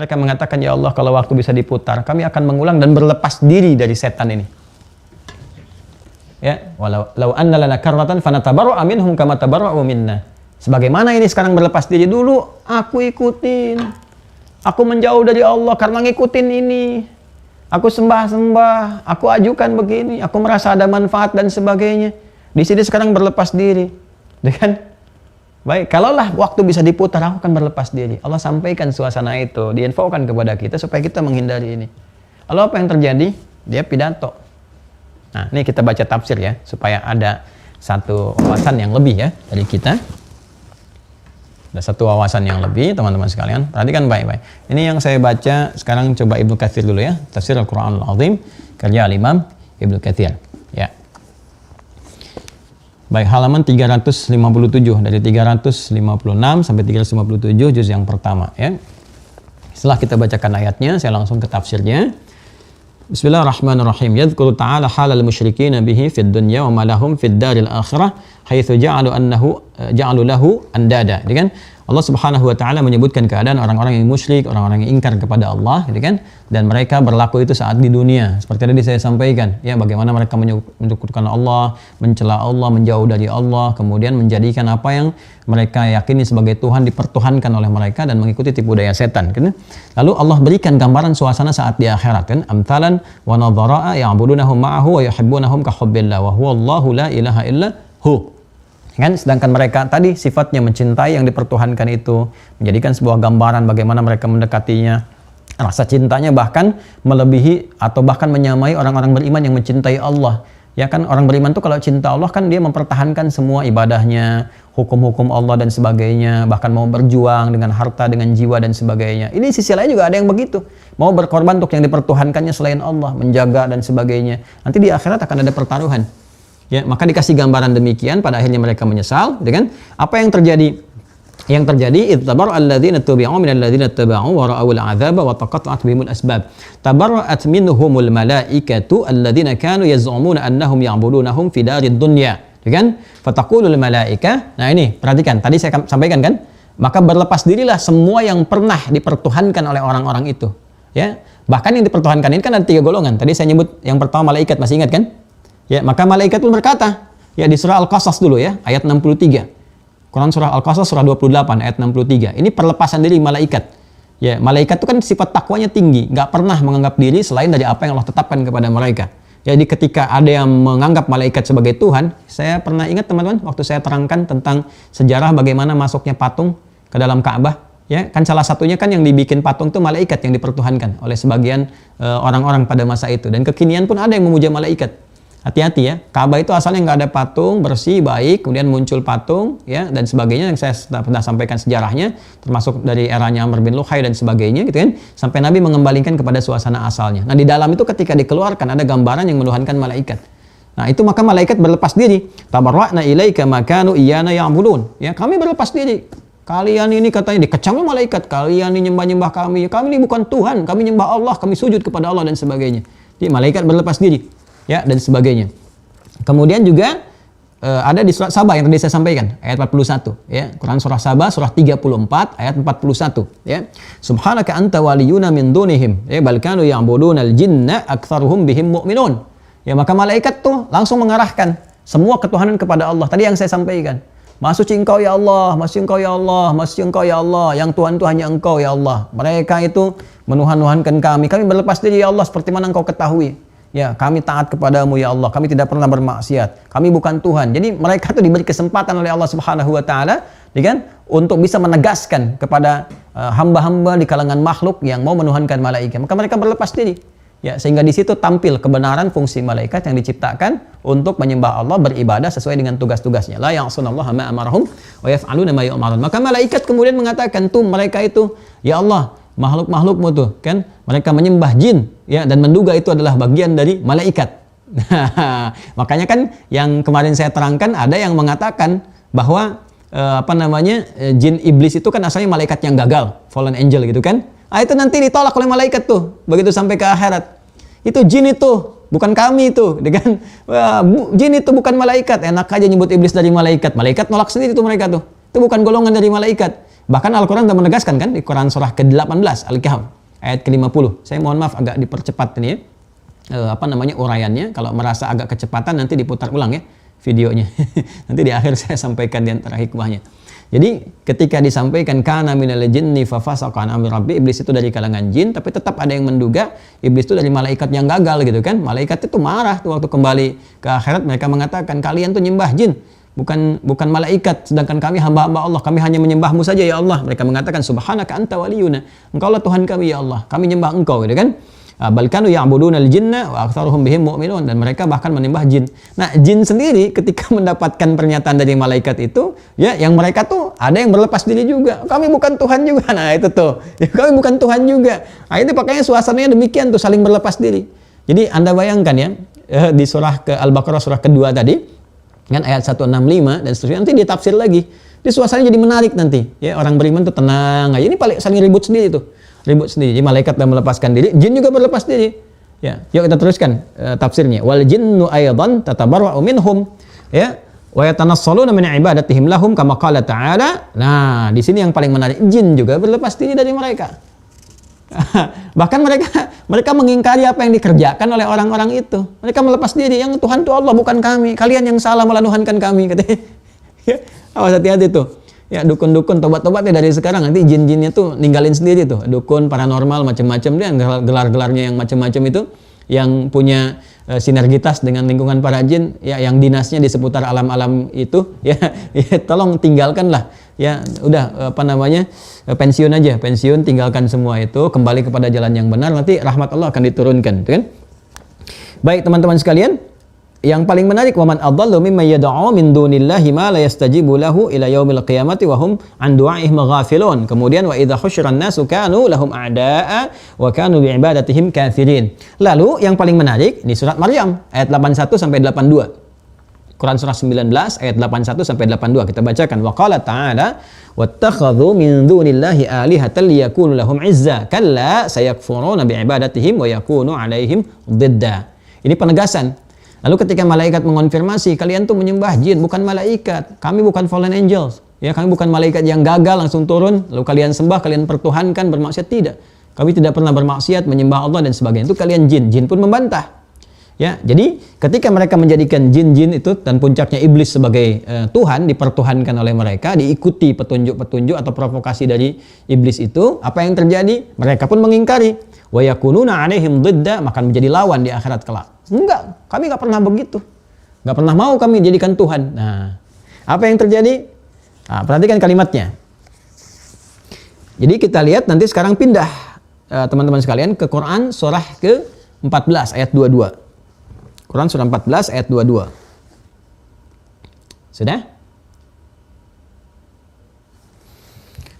Mereka mengatakan, ya Allah, kalau waktu bisa diputar, kami akan mengulang dan berlepas diri dari setan ini. Ya, walau anna lana karratan fanatabarra'u minhum kama tabarra'u minna. Sebagaimana ini sekarang berlepas diri, dulu aku ikutin. Aku menjauh dari Allah karena ngikutin ini. Aku sembah-sembah, aku ajukan begini, aku merasa ada manfaat dan sebagainya. Di sini sekarang berlepas diri. Dengan baik, kalaulah waktu bisa diputar, aku akan berlepas diri. Allah sampaikan suasana itu, diinfokan kepada kita supaya kita menghindari ini. Lalu apa yang terjadi? Dia pidato. Nah, ini kita baca tafsir ya, supaya ada satu wawasan yang lebih ya dari kita. Ada satu wawasan yang lebih, teman-teman sekalian. Perhatikan baik-baik. Ini yang saya baca sekarang, coba Ibnu Katsir dulu ya. Tafsir Al-Quranul Azim, karya Al-Imam Ibnu Katsir. Ya. Baik, halaman 357, dari 356 sampai 357 juz yang pertama ya. Setelah kita bacakan ayatnya, saya langsung ke tafsirnya. Bismillahirrahmanirrahim. Yadhkuru ta'ala halal musyrikin bihi fid dunya wa ma lahum fid daril akhirah haitsu ja'alu lahu andada. Jadi kan Allah Subhanahu wa taala menyebutkan keadaan orang-orang yang musyrik, orang-orang yang ingkar kepada Allah, gitu kan? Dan mereka berlaku itu saat di dunia. Seperti tadi saya sampaikan, ya, bagaimana mereka menyekutukan Allah, mencela Allah, menjauh dari Allah, kemudian menjadikan apa yang mereka yakini sebagai Tuhan dipertuhankan oleh mereka dan mengikuti tipu daya setan, kan? Lalu Allah berikan gambaran suasana saat di akhirat, kan? Amthalan wa nadhara'a ya'budunahum ma'ahu wa yuhibbunahum ka hubbillah wa huwa Allahu la ilaha illa hu. Kan, sedangkan mereka tadi sifatnya mencintai yang dipertuhankan itu, menjadikan sebuah gambaran bagaimana mereka mendekatinya, rasa cintanya bahkan melebihi atau bahkan menyamai orang-orang beriman yang mencintai Allah. Ya kan, orang beriman tuh kalau cinta Allah kan dia mempertahankan semua ibadahnya, hukum-hukum Allah dan sebagainya, bahkan mau berjuang dengan harta, dengan jiwa dan sebagainya. Ini sisi lain juga ada yang begitu, mau berkorban untuk yang dipertuhankannya selain Allah, menjaga dan sebagainya. Nanti di akhirat akan ada pertaruhan. Ya, maka dikasih gambaran demikian, pada akhirnya mereka menyesal, dengan apa yang terjadi? Yang terjadi, ittabara'u alladzina tubi'u minal ladzina taba'u wa ra'awul 'adzaba wa taqatta'at bihimul asbab. Tabarra'at minhumul malaikatu alladzina kanu yaz'umuna annahum ya'budunahum fi darid dunya. Ya kan? Fataqulul malaika. Nah, ini perhatikan, tadi saya sampaikan kan? Maka berlepas dirilah semua yang pernah dipertuhankan oleh orang-orang itu. Ya. Bahkan yang dipertuhankan ini kan ada 3 golongan. Tadi saya nyebut yang pertama malaikat, masih ingat kan? Ya, maka malaikat pun berkata, ya, di surah Al-Qasas dulu ya, ayat 63. Quran surah Al-Qasas surah 28 ayat 63. Ini perlepasan diri malaikat. Ya, malaikat itu kan sifat takwanya tinggi, nggak pernah menganggap diri selain dari apa yang Allah tetapkan kepada mereka. Jadi ketika ada yang menganggap malaikat sebagai Tuhan, saya pernah ingat teman-teman waktu saya terangkan tentang sejarah bagaimana masuknya patung ke dalam Ka'bah. Ya, kan salah satunya kan yang dibikin patung itu malaikat yang dipertuhankan oleh sebagian orang-orang pada masa itu. Dan kekinian pun ada yang memuja malaikat. Hati-hati ya, Ka'bah itu asalnya nggak ada patung, bersih, baik, kemudian muncul patung, ya, dan sebagainya yang saya pernah sampaikan sejarahnya, termasuk dari eranya Amr bin Luhai dan sebagainya, gitu kan, sampai Nabi mengembalikan kepada suasana asalnya. Nah, di dalam itu ketika dikeluarkan ada gambaran yang menuhankan malaikat. Nah, itu maka malaikat berlepas diri. Tabarra'na ilaika ma kanu iyyana ya'budun. Ya, kami berlepas diri. Kalian ini katanya dikecam malaikat, kalian ini nyembah-nyembah kami. Kami ini bukan Tuhan, kami nyembah Allah, kami sujud kepada Allah dan sebagainya. Jadi malaikat berlepas diri. Ya, dan sebagainya. Kemudian juga ada di surat Saba yang tadi saya sampaikan, ayat 41, ya. Quran surah Saba surah 34 ayat 41, ya. Subhanaka anta waliyuna min dunihim, ya, bal kanu ya'budunal jinna aktsaruhum bihim mu'minun. Ya, maka malaikat tuh langsung mengarahkan semua ketuhanan kepada Allah. Tadi yang saya sampaikan. Maha suci Engkau ya Allah, Maha suci Engkau ya Allah, Maha suci Engkau ya Allah, yang Tuhan itu hanya Engkau ya Allah. Mereka itu menuhan-nuhankan kami berlepas diri ya Allah seperti mana Engkau ketahui. Ya, kami taat kepadamu ya Allah, kami tidak pernah bermaksiat, kami bukan Tuhan. Jadi mereka itu diberi kesempatan oleh Allah Subhanahu wa taala, ya kan, untuk bisa menegaskan kepada hamba-hamba di kalangan makhluk yang mau menuhankan malaikat. Maka mereka berlepas diri. Ya, sehingga di situ tampil kebenaran fungsi malaikat yang diciptakan untuk menyembah Allah, beribadah sesuai dengan tugas-tugasnya. La ya'sunallaha ma amarahum wa yaf'aluna ma yu'marun. Maka malaikat kemudian mengatakan tuh mereka itu, ya Allah, makhluk-makhlukmu tuh kan mereka menyembah jin, ya, dan menduga itu adalah bagian dari malaikat. Makanya kan yang kemarin saya terangkan ada yang mengatakan bahwa jin iblis itu kan asalnya malaikat yang gagal, fallen angel gitu kan. Itu nanti ditolak oleh malaikat tuh begitu sampai ke akhirat. Itu jin itu, bukan kami itu, kan? Jin itu bukan malaikat. Enak aja nyebut iblis dari malaikat. Malaikat nolak sendiri tuh mereka tuh. Itu bukan golongan dari malaikat. Bahkan Al-Quran sudah menegaskan kan di Quran surah ke-18 Al-Kahf ayat ke-50. Saya mohon maaf agak dipercepat ini ya. Uraiannya. Kalau merasa agak kecepatan nanti diputar ulang ya videonya. Nanti di akhir saya sampaikan di antara hikmahnya. Jadi ketika disampaikan kana minal jinni fa fasaqa an amri rabbi, iblis itu dari kalangan jin, tapi tetap ada yang menduga iblis itu dari malaikat yang gagal gitu kan. Malaikat itu marah tuh waktu kembali ke akhirat, mereka mengatakan kalian tuh nyembah jin, bukan malaikat, sedangkan kami hamba-hamba Allah, kami hanya menyembahmu saja ya Allah. Mereka mengatakan subhanaka anta waliyuna, engkaulah Tuhan kami ya Allah, kami nyembah engkau gitu kan. Bal kanu ya'buduna al-jinna wa aktsaruhum bihim mu'minun, dan mereka bahkan menyembah jin. Nah, jin sendiri ketika mendapatkan pernyataan dari malaikat itu, ya yang mereka tuh ada yang berlepas diri juga. Kami bukan Tuhan juga. Nah, itu tuh. Ya, kami bukan Tuhan juga. Nah, itu pakainya suasananya demikian tuh, saling berlepas diri. Jadi Anda bayangkan ya, di surah ke Al-Baqarah surah kedua tadi, kan ayat 165 dan seterusnya, nanti ditafsir lagi. Di suasananya jadi menarik nanti. Ya, orang beriman tuh tenang aja. Ini paling saling ribut sendiri tuh. Ribut sendiri. Jadi malaikat dan melepaskan diri, jin juga berlepas diri. Ya, yuk kita teruskan tafsirnya. Wal jinnu aidan tatabarra'u minhum, ya, wa yatanassaluna min ibadatihim lahum kama qala ta'ala. Nah, di sini yang paling menarik, jin juga berlepas diri dari mereka. Bahkan mereka mengingkari apa yang dikerjakan oleh orang-orang itu. Mereka melepas diri, yang Tuhan itu Allah bukan kami. Kalian yang salah melanuhankan kami, katanya. Ya, awas hati-hati tuh. Ya, dukun-dukun tobat-tobat ya dari sekarang, nanti jin-jinnya tuh ninggalin sendiri tuh. Dukun paranormal macam-macam dia, gelar-gelarnya yang macam-macam itu, yang punya sinergitas dengan lingkungan para jin, ya, yang dinasnya di seputar alam-alam itu, ya, ya tolong tinggalkanlah. Ya, udah pensiun aja, pensiun, tinggalkan semua itu, kembali kepada jalan yang benar, nanti rahmat Allah akan diturunkan, gitu kan? Baik teman-teman sekalian, yang paling menarik, waman adallu mimman yad'u min dunillahi ma la yastajibu lahu ila yaumil qiyamati wa hum an du'aihim ghafilun. Kemudian wa idza husyiran nasu kanu lahum a'da'a wa kanu bi'ibadatihim kafirin. Lalu yang paling menarik di surat Maryam ayat 81 sampai 82. Quran surah 19 ayat 81 sampai 82 kita bacakan. Wa qala ta'ala wattakhadhu min dunillahi alihatan liyakunu lahum 'izza kalla sayakfuruna bi'ibadatihim wa yakunu 'alaihim didda. Ini penegasan. Lalu ketika malaikat mengonfirmasi, kalian tuh menyembah jin, bukan malaikat. Kami bukan fallen angels. Ya, kami bukan malaikat yang gagal langsung turun, lalu kalian sembah, kalian pertuhankan, bermaksiat. Tidak. Kami tidak pernah bermaksiat, menyembah Allah dan sebagainya. Itu kalian jin. Jin pun membantah. Ya, jadi ketika mereka menjadikan jin-jin itu dan puncaknya iblis sebagai Tuhan, dipertuhankan oleh mereka, diikuti petunjuk-petunjuk atau provokasi dari iblis itu, apa yang terjadi? Mereka pun mengingkari. Wa yakununa 'alaihim didda, maka menjadi lawan di akhirat kelak. Enggak, kami enggak pernah begitu. Enggak pernah mau kami jadikan Tuhan. Nah, apa yang terjadi? Nah, perhatikan kalimatnya. Jadi kita lihat nanti sekarang pindah teman-teman sekalian ke Quran surah ke-14 ayat 22. Quran surah 14 ayat 22. Sudah?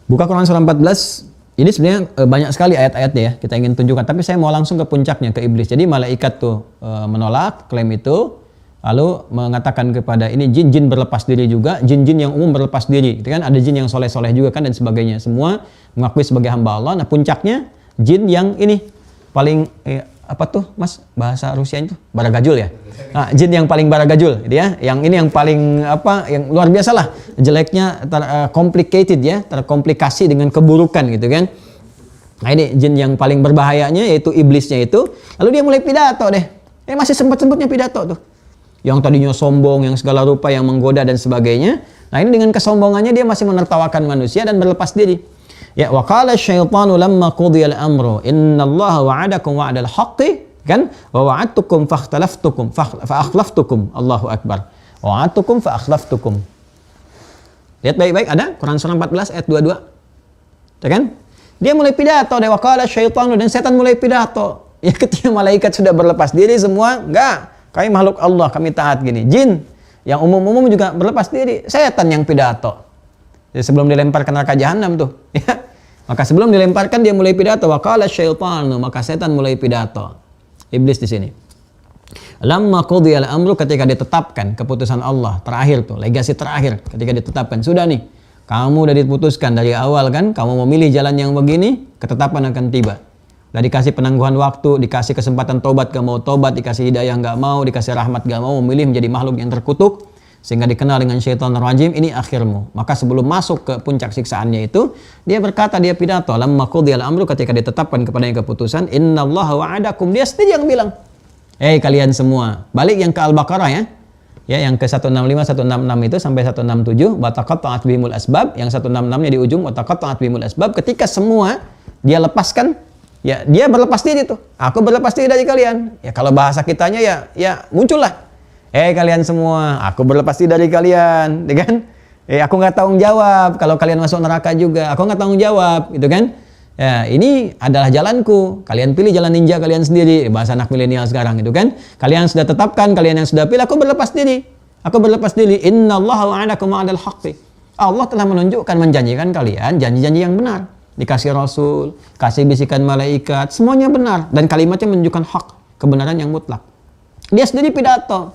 Buka Quran surah 14. Ini sebenarnya banyak sekali ayat-ayatnya ya, kita ingin tunjukkan, tapi saya mau langsung ke puncaknya, ke iblis. Jadi malaikat tuh menolak klaim itu, lalu mengatakan kepada ini jin-jin berlepas diri juga, jin-jin yang umum berlepas diri, gitu kan? Ada jin yang soleh-soleh juga kan dan sebagainya, semua mengakui sebagai hamba Allah. Nah, puncaknya jin yang ini paling apa tuh Mas bahasa Rusia itu? Baragajul ya. Nah, jin yang paling baragajul gitu ya. Yang ini yang paling yang luar biasa lah. Jeleknya complicated ya, terkomplikasi dengan keburukan gitu kan. Nah, ini jin yang paling berbahayanya yaitu iblisnya itu. Lalu dia mulai pidato deh. Masih sempat-sempatnya pidato tuh. Yang tadinya sombong, yang segala rupa, yang menggoda dan sebagainya. Nah, ini dengan kesombongannya dia masih menertawakan manusia dan berlepas diri. Ya, wa qala asyaitanu lamma qudiya al-amru innallaha wa'adakum wa'dal haqqi, kan? Wa wa'adtukum fakhtalaftukum fa akhlaftukum. Allahu akbar. Wa wa'adtukum fa akhlaftukum. Lihat baik-baik, ada Quran surah 14 ayat 22. Ya kan? Dia mulai pidato, wa qala asyaitanu, dan setan mulai pidato. Ya, ketika malaikat sudah berlepas diri semua, enggak, kami makhluk Allah, kami taat gini. Jin yang umum-umum juga berlepas diri, setan yang pidato. Jadi sebelum dilempar ke neraka jahanam tuh, ya. Maka sebelum dilemparkan dia mulai pidato, wa qala syaitanu, maka setan mulai pidato. Iblis di sini. Lamma qudiya al-amru, ketika ditetapkan keputusan Allah terakhir tuh, legasi terakhir ketika ditetapkan, sudah nih, kamu udah diputuskan dari awal kan, kamu memilih jalan yang begini, ketetapan akan tiba. Udah dikasih penangguhan waktu, dikasih kesempatan tobat, gak mau tobat, dikasih hidayah gak mau, dikasih rahmat gak mau, memilih menjadi makhluk yang terkutuk. sehingga dikenal dengan syaitan rajim, ini akhirmu. Maka sebelum masuk ke puncak siksaannya itu, dia berkata, dia pidato, lamma qudiyal amru, ketika ditetapkan kepadanya keputusan, innallaha wa'adakum, dia sendiri yang bilang, kalian semua, balik yang ke Al-Baqarah ya, yang ke 165, 166 itu sampai 167, wataqatta'at bihimul asbab, yang 166-nya di ujung, wataqatta'at bihimul asbab, ketika semua dia lepaskan, ya dia berlepas diri tuh, aku berlepas diri dari kalian. Ya kalau bahasa kitanya ya muncullah, kalian semua, aku berlepas diri dari kalian, ya kan? Aku nggak tanggung jawab kalau kalian masuk neraka juga, aku nggak tanggung jawab, gitu kan? Ya, ini adalah jalanku. Kalian pilih jalan ninja kalian sendiri, bahasa anak milenial sekarang, gitu kan? Kalian sudah tetapkan, kalian yang sudah pilih, aku berlepas diri. Aku berlepas diri. Innallaha wa'adakum ma'adal haqqi. Allah telah menunjukkan, menjanjikan kalian janji-janji yang benar. Dikasih Rasul, kasih bisikan malaikat, semuanya benar, dan kalimatnya menunjukkan hak, kebenaran yang mutlak. Dia sendiri pidato.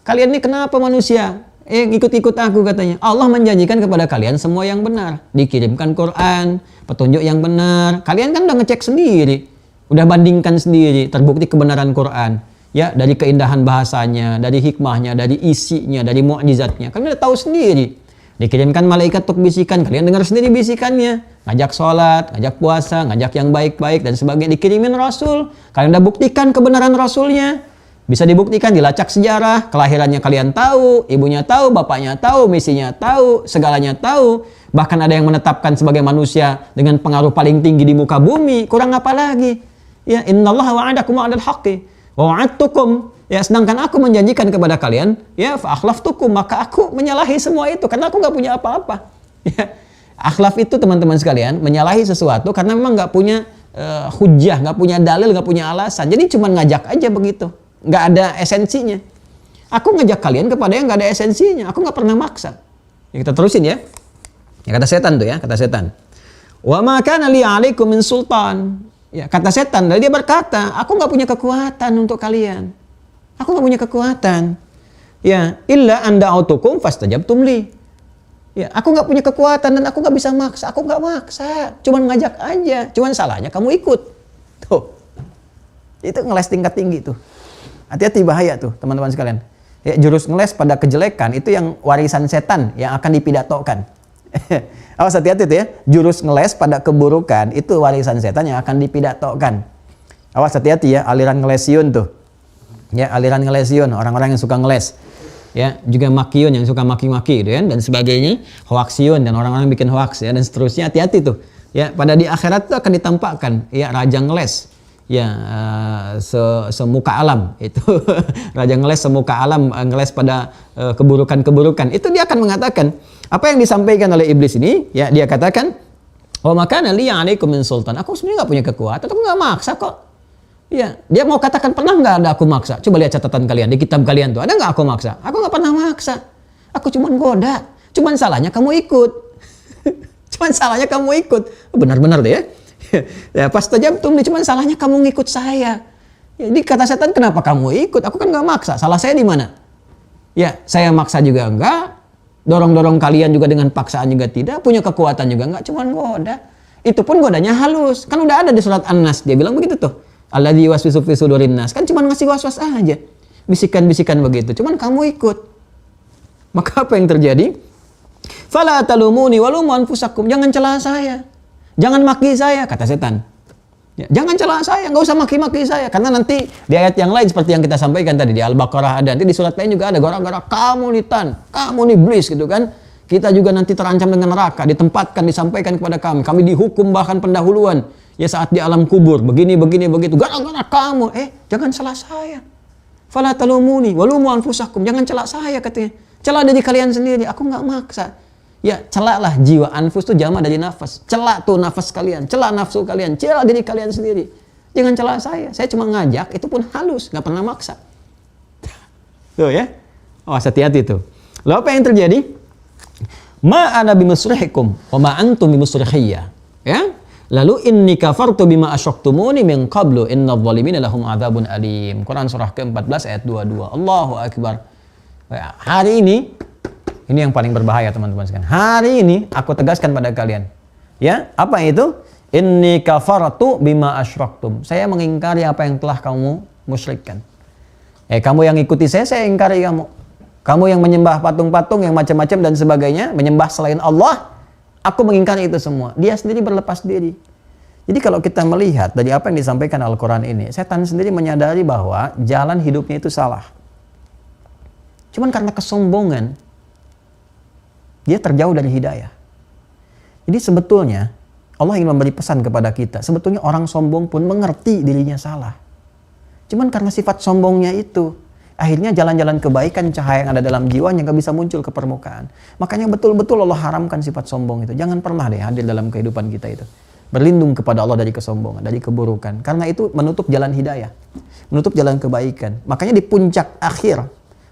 Kalian ini kenapa manusia? Ikut-ikut aku, katanya. Allah menjanjikan kepada kalian semua yang benar. Dikirimkan Quran, petunjuk yang benar. Kalian kan udah ngecek sendiri, udah bandingkan sendiri, terbukti kebenaran Quran. Ya, dari keindahan bahasanya, dari hikmahnya, dari isinya, dari mukjizatnya. Kalian udah tahu sendiri. Dikirimkan malaikat untuk bisikan, kalian dengar sendiri bisikannya. Ngajak sholat, ngajak puasa, ngajak yang baik-baik dan sebagainya. Dikirimin Rasul, kalian udah buktikan kebenaran Rasulnya. Bisa dibuktikan, dilacak sejarah, kelahirannya kalian tahu, ibunya tahu, bapaknya tahu, misinya tahu, segalanya tahu. Bahkan ada yang menetapkan sebagai manusia dengan pengaruh paling tinggi di muka bumi. Kurang apa lagi? Ya, innallaha wa'adakum ma'adal haqqi wa wa'adtukum. Ya, sedangkan aku menjanjikan kepada kalian, ya, fa akhlaftukum, maka aku menyalahi semua itu karena aku nggak punya apa-apa. Ya, akhlaf itu teman-teman sekalian, menyalahi sesuatu karena memang nggak punya hujah, nggak punya dalil, nggak punya alasan. Jadi cuma ngajak aja begitu. Nggak ada esensinya. Aku ngajak kalian kepada yang nggak ada esensinya. Aku nggak pernah maksa. Ya, kita terusin ya. Ya, kata setan tuh ya, kata setan. Wa ma kana li 'alaikum min sultan. Ya, kata setan, dia berkata, aku nggak punya kekuatan untuk kalian. Aku nggak punya kekuatan. Ya, illa anda autukum fastajabtum li. Ya, aku nggak punya kekuatan dan aku nggak bisa maksa. Aku nggak maksa, cuman ngajak aja. Cuman salahnya kamu ikut. Tuh, itu ngeles tingkat tinggi tuh. Hati-hati, bahaya tuh teman-teman sekalian. Ya, jurus ngeles pada kejelekan itu yang warisan setan yang akan dipidatokan. Awas, hati-hati tuh ya. Jurus ngeles pada keburukan itu warisan setan yang akan dipidatokan. Awas, hati-hati ya, aliran ngelesiun tuh. Ya, aliran ngelesiun, orang-orang yang suka ngeles. Ya, juga makiun yang suka maki-maki gitu ya, dan sebagainya. Hoaksiun dan orang-orang bikin hoaks ya, dan seterusnya. Hati-hati tuh. Ya, pada di akhirat itu akan ditampakkan ya raja ngeles. Ya, semuka alam itu raja ngeles semuka alam, ngeles pada keburukan-keburukan. Itu dia akan mengatakan apa yang disampaikan oleh iblis ini. Ya, dia katakan, wa makana li 'alaikum min sultan. Aku sebenarnya nggak punya kekuatan, aku nggak maksa kok. Ya, dia mau katakan, pernah nggak ada aku maksa? Coba lihat catatan kalian di kitab kalian tuh, ada nggak aku maksa? Aku nggak pernah maksa. Aku cuma goda. Cuman salahnya kamu ikut. Cuman salahnya kamu ikut. Benar-benar deh ya. Ya, pas tajabtum, cuman salahnya kamu ngikut saya. Jadi kata setan, kenapa kamu ikut? Aku kan nggak maksa. Salah saya di mana? Ya, saya maksa juga enggak. Dorong-dorong kalian juga dengan paksaan juga tidak. Punya kekuatan juga enggak. Cuman goda. Itu pun godanya halus. Kan udah ada di surat An-Nas. Dia bilang begitu tuh. Alladzi yuwaswisu fi sudurin nas. Kan cuman ngasih was-was aja. Bisikan-bisikan begitu. Cuman kamu ikut. Maka apa yang terjadi? Fala talumuni walumu anfusakum. Jangan celah saya. Jangan maki saya, kata setan. Ya, jangan celah saya, nggak usah maki-maki saya. Karena nanti di ayat yang lain seperti yang kita sampaikan tadi, di Al-Baqarah ada, nanti di surat lain juga ada, gara-gara kamu nih Tan, kamu nih iblis gitu kan. Kita juga nanti terancam dengan neraka, ditempatkan, disampaikan kepada kami. Kami dihukum bahkan pendahuluan. Ya saat di alam kubur, begini, begitu. Gara-gara kamu, jangan celah saya. Fala talumuni walumu anfusakum. Jangan celah saya, katanya. Celah dari kalian sendiri, aku nggak maksa. Ya, celaklah jiwa. Anfus itu jama dari nafas. Celak tuh nafas kalian, celak nafsu kalian, celak diri kalian sendiri. Jangan celak saya pun ngajak, itu pun halus, nggak pernah maksa. Tuh ya. Oh, hati-hati tuh. Lalu apa yang terjadi? Ma ana bimusrihikum wa ma antum bimusrihiyya. Ya. Lalu inni kafartu bima asyraktumuni min qablu innadh dhalimina lahum adzabun alim. Quran surah ke-14 ayat 22. Allahu akbar. Hari ini yang paling berbahaya teman-teman sekalian. Hari ini aku tegaskan pada kalian. Ya, apa itu? Inni kafartu bima asyraktum. Saya mengingkari apa yang telah kamu musyrikkan. Kamu yang ikuti saya ingkari kamu. Kamu yang menyembah patung-patung, yang macam-macam dan sebagainya, menyembah selain Allah, aku mengingkari itu semua. Dia sendiri berlepas diri. Jadi kalau kita melihat dari apa yang disampaikan Al-Quran ini, setan sendiri menyadari bahwa jalan hidupnya itu salah. Cuman karena kesombongan, dia terjauh dari hidayah. Jadi sebetulnya, Allah ingin memberi pesan kepada kita. Sebetulnya orang sombong pun mengerti dirinya salah. Cuman karena sifat sombongnya itu, akhirnya jalan-jalan kebaikan, cahaya yang ada dalam jiwanya nggak bisa muncul ke permukaan. Makanya betul-betul Allah haramkan sifat sombong itu. Jangan pernah deh hadir dalam kehidupan kita itu. Berlindung kepada Allah dari kesombongan, dari keburukan. Karena itu menutup jalan hidayah, menutup jalan kebaikan. Makanya di puncak akhir,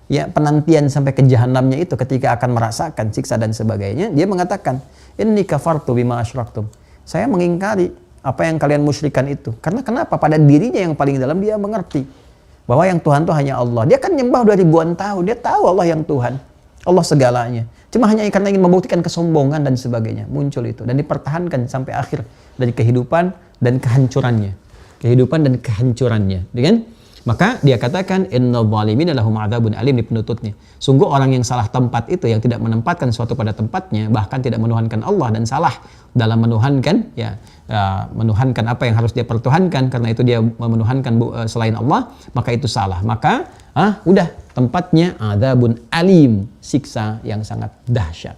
ya penantian sampai ke jahanamnya itu, ketika akan merasakan siksa dan sebagainya, dia mengatakan, inni kafartu bima asyraktum. Saya mengingkari apa yang kalian musyrikan itu. Karena kenapa? Pada dirinya yang paling dalam dia mengerti bahwa yang Tuhan itu hanya Allah. Dia kan nyembah dari ribuan tahun. Dia tahu Allah yang Tuhan, Allah segalanya. Cuma hanya karena ingin membuktikan kesombongan dan sebagainya, muncul itu dan dipertahankan sampai akhir dari kehidupan dan kehancurannya. Kehidupan dan kehancurannya, kan? Maka dia katakan innal zalimina lahum adzabun alim di penutupnya. Sungguh orang yang salah tempat itu, yang tidak menempatkan sesuatu pada tempatnya, bahkan tidak menuhankan Allah dan salah dalam menuhankan, menuhankan apa yang harus dia pertuhankan, karena itu dia menuhankan selain Allah, maka itu salah. Maka udah tempatnya adzabun alim, siksa yang sangat dahsyat.